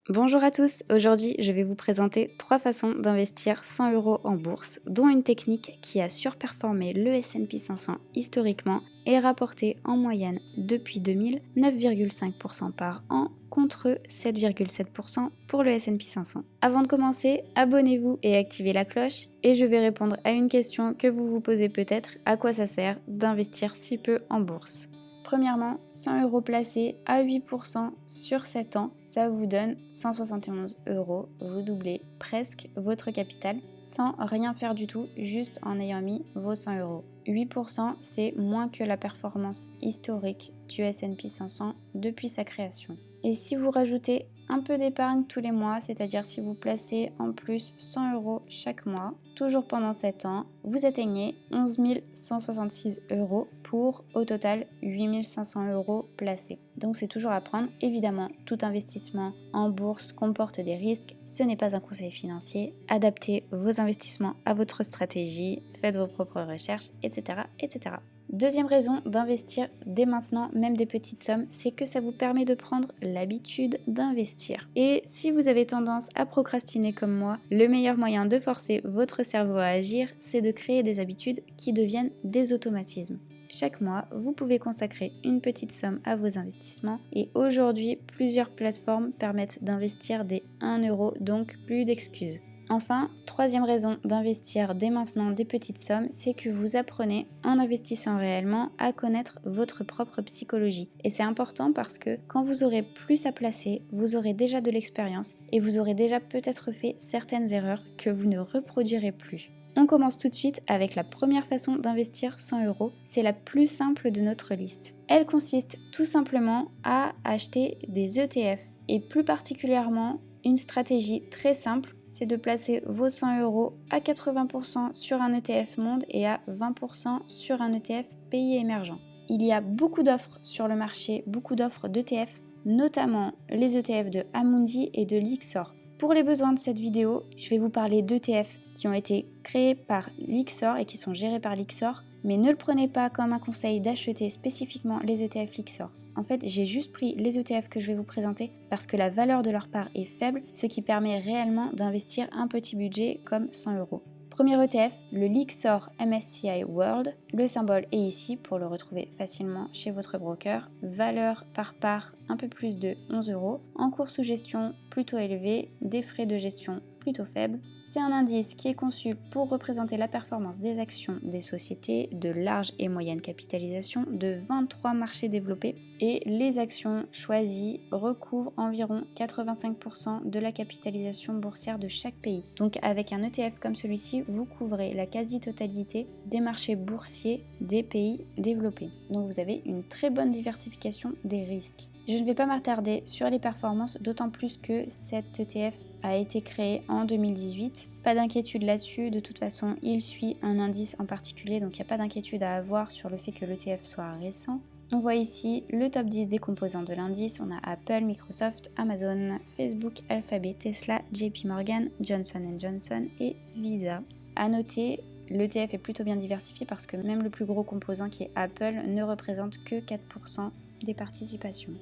Bonjour à tous, aujourd'hui je vais vous présenter 3 façons d'investir 100 € en bourse, dont une technique qui a surperformé le S&P 500 historiquement et rapporté en moyenne depuis 2000 9,5% par an contre 7,7% pour le S&P 500. Avant de commencer, abonnez-vous et activez la cloche et je vais répondre à une question que vous vous posez peut-être, à quoi ça sert d'investir si peu en bourse ? Premièrement, 100 € placés à 8% sur 7 ans, ça vous donne 171 €. Vous doublez presque votre capital sans rien faire du tout, juste en ayant mis vos 100 €. 8%, c'est moins que la performance historique du S&P 500 depuis sa création. Et si vous rajoutez un peu d'épargne tous les mois, c'est-à-dire si vous placez en plus 100 € chaque mois, toujours pendant 7 ans, vous atteignez 11 166 € pour au total 8 500 € placés. Donc c'est toujours à prendre. Évidemment, tout investissement en bourse comporte des risques. Ce n'est pas un conseil financier. Adaptez vos investissements à votre stratégie, faites vos propres recherches, etc., etc. Deuxième raison d'investir dès maintenant, même des petites sommes, c'est que ça vous permet de prendre l'habitude d'investir. Et si vous avez tendance à procrastiner comme moi, le meilleur moyen de forcer votre cerveau à agir, c'est de créer des habitudes qui deviennent des automatismes. Chaque mois, vous pouvez consacrer une petite somme à vos investissements et aujourd'hui, plusieurs plateformes permettent d'investir dès 1 €, donc plus d'excuses. Enfin, troisième raison d'investir dès maintenant des petites sommes, c'est que vous apprenez, en investissant réellement, à connaître votre propre psychologie. Et c'est important parce que quand vous aurez plus à placer, vous aurez déjà de l'expérience et vous aurez déjà peut-être fait certaines erreurs que vous ne reproduirez plus. On commence tout de suite avec la première façon d'investir 100 €. C'est la plus simple de notre liste. Elle consiste tout simplement à acheter des ETF et plus particulièrement une stratégie très simple, c'est de placer vos 100 € à 80% sur un ETF monde et à 20% sur un ETF pays émergents. Il y a beaucoup d'offres sur le marché, beaucoup d'offres d'ETF, notamment les ETF de Amundi et de Lyxor. Pour les besoins de cette vidéo, je vais vous parler d'ETF qui ont été créés par Lyxor et qui sont gérés par Lyxor, mais ne le prenez pas comme un conseil d'acheter spécifiquement les ETF Lyxor. En fait, j'ai juste pris les ETF que je vais vous présenter parce que la valeur de leur part est faible, ce qui permet réellement d'investir un petit budget comme 100 €. Premier ETF, le Lyxor MSCI World. Le symbole est ici pour le retrouver facilement chez votre broker. Valeur par part un peu plus de 11 €. En cours sous gestion plutôt élevé, des frais de gestion plutôt faibles. C'est un indice qui est conçu pour représenter la performance des actions des sociétés de large et moyenne capitalisation de 23 marchés développés et les actions choisies recouvrent environ 85% de la capitalisation boursière de chaque pays. Donc avec un ETF comme celui-ci, vous couvrez la quasi-totalité des marchés boursiers des pays développés. Donc vous avez une très bonne diversification des risques. Je ne vais pas m'attarder sur les performances, d'autant plus que cet ETF a été créé en 2018. Pas d'inquiétude là-dessus, de toute façon, il suit un indice en particulier, donc il n'y a pas d'inquiétude à avoir sur le fait que l'ETF soit récent. On voit ici le top 10 des composants de l'indice. On a Apple, Microsoft, Amazon, Facebook, Alphabet, Tesla, JP Morgan, Johnson & Johnson et Visa. À noter, l'ETF est plutôt bien diversifié parce que même le plus gros composant qui est Apple ne représente que 4% des participations.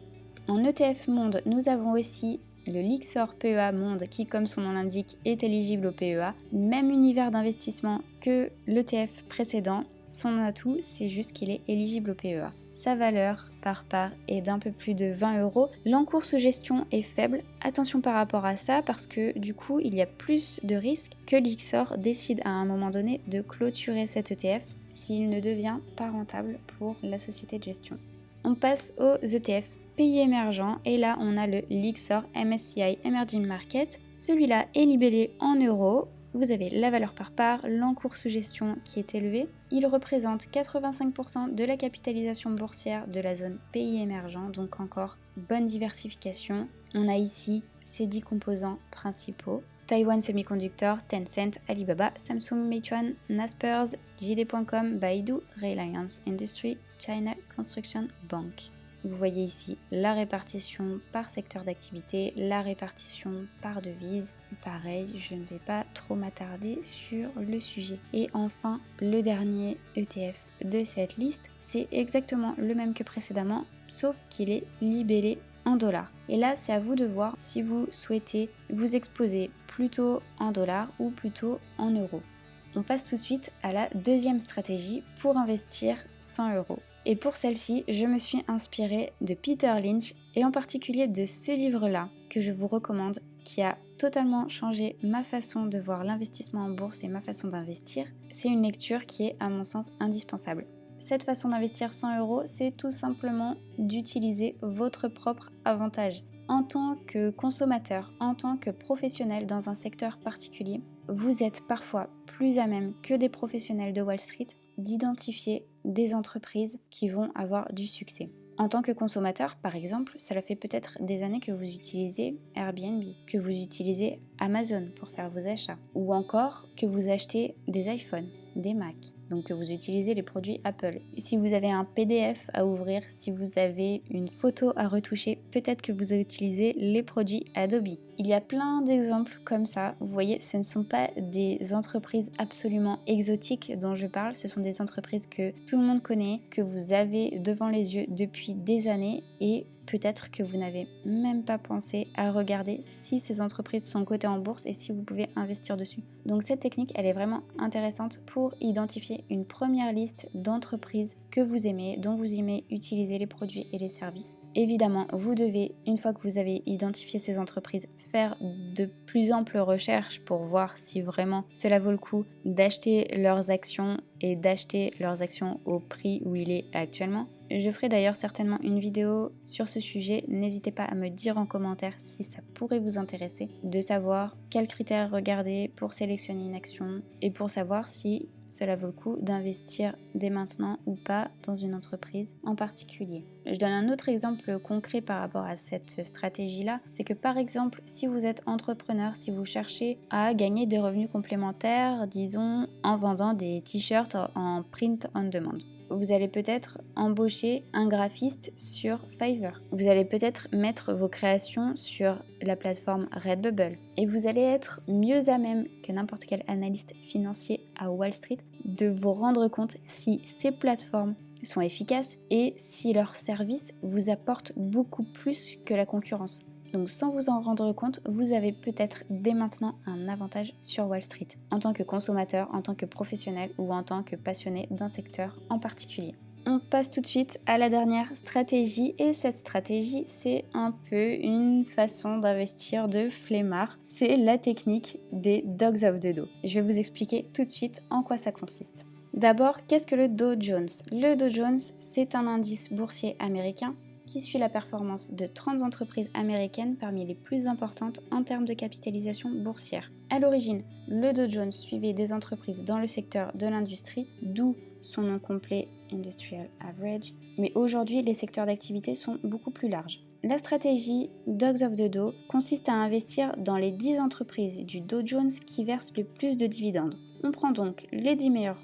En ETF monde, nous avons aussi le Lyxor PEA Monde qui, comme son nom l'indique, est éligible au PEA. Même univers d'investissement que l'ETF précédent. Son atout, c'est juste qu'il est éligible au PEA. Sa valeur par part est d'un peu plus de 20 €. L'encours sous gestion est faible. Attention par rapport à ça parce que du coup, il y a plus de risques que Lyxor décide à un moment donné de clôturer cet ETF s'il ne devient pas rentable pour la société de gestion. On passe aux ETF pays émergents et là on a le Lyxor MSCI Emerging Market. Celui-là est libellé en euros. Vous avez la valeur par part, l'encours sous gestion qui est élevé. Il représente 85% de la capitalisation boursière de la zone pays émergents, donc encore bonne diversification. On a ici ces 10 composants principaux. Taiwan Semiconductor, Tencent, Alibaba, Samsung, Meituan, Naspers, JD.com, Baidu, Reliance Industry, China Construction Bank. Vous voyez ici la répartition par secteur d'activité, la répartition par devise. Pareil, je ne vais pas trop m'attarder sur le sujet. Et enfin, le dernier ETF de cette liste, c'est exactement le même que précédemment, sauf qu'il est libellé en dollars. Et là, c'est à vous de voir si vous souhaitez vous exposer plutôt en dollars ou plutôt en euros. On passe tout de suite à la deuxième stratégie pour investir 100 euros. Et pour celle-ci, je me suis inspirée de Peter Lynch et en particulier de ce livre-là que je vous recommande, qui a totalement changé ma façon de voir l'investissement en bourse et ma façon d'investir. C'est une lecture qui est à mon sens indispensable. Cette façon d'investir 100 euros, c'est tout simplement d'utiliser votre propre avantage. En tant que consommateur, en tant que professionnel dans un secteur particulier, vous êtes parfois plus à même que des professionnels de Wall Street d'identifier des entreprises qui vont avoir du succès. En tant que consommateur, par exemple, cela fait peut-être des années que vous utilisez Airbnb, que vous utilisez Amazon pour faire vos achats, ou encore que vous achetez des iPhones, des Macs, donc que vous utilisez les produits Apple. Si vous avez un PDF à ouvrir, si vous avez une photo à retoucher, peut-être que vous utilisez les produits Adobe. Il y a plein d'exemples comme ça. Vous voyez, ce ne sont pas des entreprises absolument exotiques dont je parle, ce sont des entreprises que tout le monde connaît, que vous avez devant les yeux depuis des années et peut-être que vous n'avez même pas pensé à regarder si ces entreprises sont cotées en bourse et si vous pouvez investir dessus. Donc cette technique, elle est vraiment intéressante pour identifier une première liste d'entreprises que vous aimez, dont vous aimez utiliser les produits et les services. Évidemment, vous devez, une fois que vous avez identifié ces entreprises, faire de plus amples recherches pour voir si vraiment cela vaut le coup d'acheter leurs actions et d'acheter leurs actions au prix où il est actuellement. Je ferai d'ailleurs certainement une vidéo sur ce sujet. N'hésitez pas à me dire en commentaire si ça pourrait vous intéresser de savoir quels critères regarder pour sélectionner une action et pour savoir si cela vaut le coup d'investir dès maintenant ou pas dans une entreprise en particulier. Je donne un autre exemple concret par rapport à cette stratégie-là, c'est que par exemple, si vous êtes entrepreneur, si vous cherchez à gagner des revenus complémentaires, disons en vendant des t-shirts en print on demand, vous allez peut-être embaucher un graphiste sur Fiverr. Vous allez peut-être mettre vos créations sur la plateforme Redbubble. Et vous allez être mieux à même que n'importe quel analyste financier à Wall Street de vous rendre compte si ces plateformes sont efficaces et si leurs services vous apportent beaucoup plus que la concurrence. Donc sans vous en rendre compte, vous avez peut-être dès maintenant un avantage sur Wall Street, en tant que consommateur, en tant que professionnel ou en tant que passionné d'un secteur en particulier. On passe tout de suite à la dernière stratégie et cette stratégie, c'est un peu une façon d'investir de flemmard. C'est la technique des Dogs of the Dow. Je vais vous expliquer tout de suite en quoi ça consiste. D'abord, qu'est-ce que le Dow Jones? Le Dow Jones, c'est un indice boursier américain qui suit la performance de 30 entreprises américaines parmi les plus importantes en termes de capitalisation boursière. À l'origine, le Dow Jones suivait des entreprises dans le secteur de l'industrie, d'où son nom complet Industrial Average, mais aujourd'hui les secteurs d'activité sont beaucoup plus larges. La stratégie Dogs of the Dow consiste à investir dans les 10 entreprises du Dow Jones qui versent le plus de dividendes. On prend donc les 10 meilleurs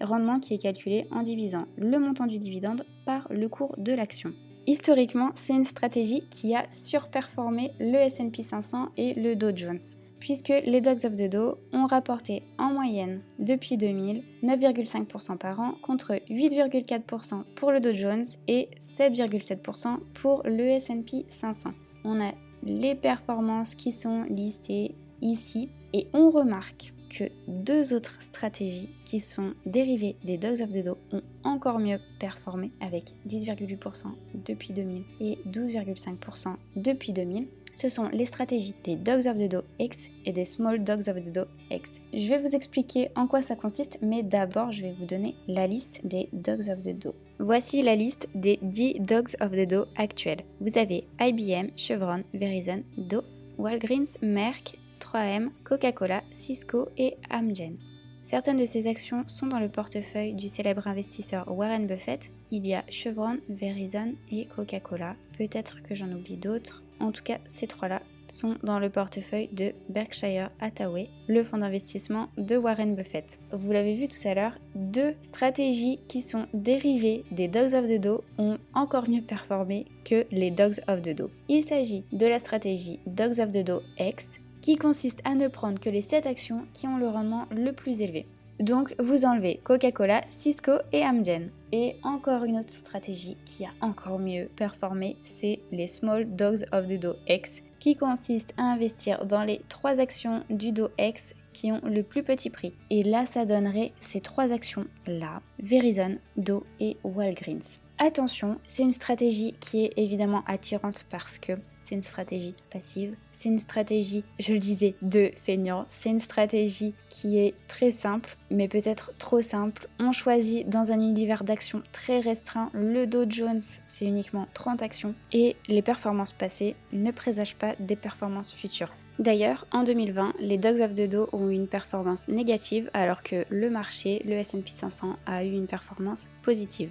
rendement qui est calculé en divisant le montant du dividende par le cours de l'action. Historiquement, c'est une stratégie qui a surperformé le S&P 500 et le Dow Jones, puisque les Dogs of the Dow ont rapporté en moyenne depuis 2000 9,5% par an contre 8,4% pour le Dow Jones et 7,7% pour le S&P 500. On a les performances qui sont listées ici et on remarque que deux autres stratégies qui sont dérivées des Dogs of the Dow ont encore mieux performé avec 10,8% depuis 2000 et 12,5% depuis 2000. Ce sont les stratégies des Dogs of the Dow X et des Small Dogs of the Dow X. Je vais vous expliquer en quoi ça consiste, mais d'abord je vais vous donner la liste des Dogs of the Dow. Voici la liste des 10 Dogs of the Dow actuels. Vous avez IBM, Chevron, Verizon, Dow, Walgreens, Merck, 3M, Coca-Cola, Cisco et Amgen. Certaines de ces actions sont dans le portefeuille du célèbre investisseur Warren Buffett. Il y a Chevron, Verizon et Coca-Cola. Peut-être que j'en oublie d'autres. En tout cas, ces trois-là sont dans le portefeuille de Berkshire Hathaway, le fonds d'investissement de Warren Buffett. Vous l'avez vu tout à l'heure, deux stratégies qui sont dérivées des Dogs of the Dow ont encore mieux performé que les Dogs of the Dow. Il s'agit de la stratégie Dogs of the Dow X, qui consiste à ne prendre que les 7 actions qui ont le rendement le plus élevé. Donc vous enlevez Coca-Cola, Cisco et Amgen. Et encore une autre stratégie qui a encore mieux performé, c'est les Small Dogs of the Dow X, qui consiste à investir dans les 3 actions du Dow X qui ont le plus petit prix. Et là, ça donnerait ces 3 actions-là, Verizon, Dow et Walgreens. Attention, c'est une stratégie qui est évidemment attirante parce que c'est une stratégie passive, c'est une stratégie, je le disais, de feignant, c'est une stratégie qui est très simple, mais peut-être trop simple. On choisit dans un univers d'action très restreint, le Dow Jones, c'est uniquement 30 actions, et les performances passées ne présagent pas des performances futures. D'ailleurs, en 2020, les Dogs of the Dow ont eu une performance négative alors que le marché, le S&P 500, a eu une performance positive.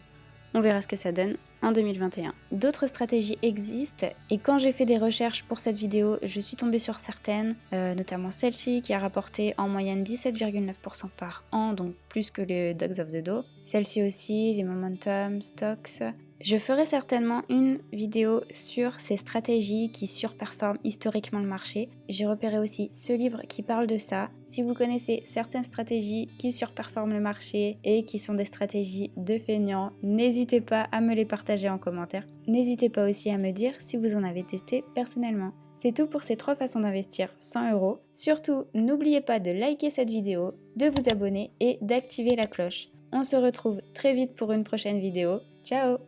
On verra ce que ça donne en 2021. D'autres stratégies existent et quand j'ai fait des recherches pour cette vidéo, je suis tombée sur certaines, notamment celle-ci qui a rapporté en moyenne 17,9% par an, donc plus que les Dogs of the Dow. Celle-ci aussi, les Momentum Stocks. Je ferai certainement une vidéo sur ces stratégies qui surperforment historiquement le marché. J'ai repéré aussi ce livre qui parle de ça. Si vous connaissez certaines stratégies qui surperforment le marché et qui sont des stratégies de feignants, n'hésitez pas à me les partager en commentaire. N'hésitez pas aussi à me dire si vous en avez testé personnellement. C'est tout pour ces 3 façons d'investir 100 €. Surtout, n'oubliez pas de liker cette vidéo, de vous abonner et d'activer la cloche. On se retrouve très vite pour une prochaine vidéo. Ciao!